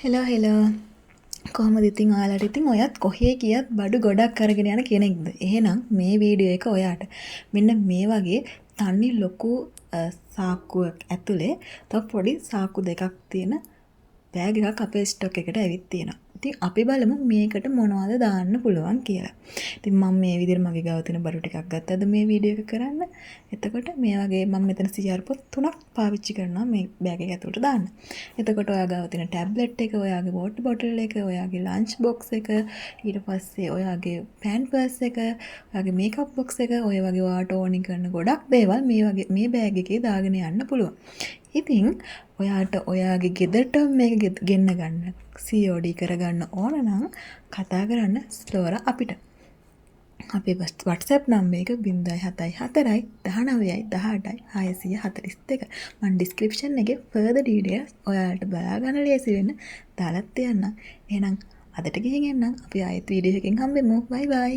Hello කොහොමද ඉතින් ඔයාලට ඉතින් ඔයත් කොහේ ගියත් බඩු ගොඩක් අරගෙන යන කෙනෙක්ද? එහෙනම් මේ වීඩියෝ එක ඔයාට මෙන්න මේ වගේ තනි ලොකු සාක්කුවක් ඇතුලේ තව පොඩි සාක්කු දෙකක් තියෙන බෑග් එකක් අපේ ස්ටොක් එකට ඇවිත් තියෙනවා. ඉතින් අපි බලමු මේකට මොනවද දාන්න පුළුවන් කියලා. ඉතින් මම මේ විදිහට මගේ ගාව තියෙන බඩු ටිකක් ගත්තද මේ වීඩියෝ එක කරන්න. එතකොට මේ වගේ මම මෙතන CR පොත් 3ක් පාවිච්චි කරනවා මේ බෑග් එක ඇතුලට දාන්න. එතකොට ඔයා ගාව තියෙන ටැබ්ලට් එක, ඔයාගේ වෝටර් බොටල් එක, ඔයාගේ ලන්ච් බොක්ස් එක, ඊට පස්සේ ඔයාගේ පෑන් පර්ස් එක, ඔයාගේ මේකප් බොක්ස් එක, ඔය වගේ ඔයාට ඕනි කරන ගොඩක් දේවල් මේ වගේ මේ බෑග් එකේ දාගෙන යන්න පුළුවන්. ඉතින් ඔයාට ඔයාගේ ගෙදරට මේක ගෙන්න ගන්න COD කරගන්න ඕන නම් කතා කරන්න ස්ලෝරා අපිට. අපේ WhatsApp නම්බර් එක 074 19 18 642. මම ඩිස්ක්‍රිප්ෂන් එකේ further details ඔයාලට බලා ගන්න ලේසි වෙන්න දාලා තියන්නම්. එහෙනම් අදට ගිහින් එන්නම්. අපි ආයෙත් වීඩියෝ එකකින් හම්බෙමු. bye bye.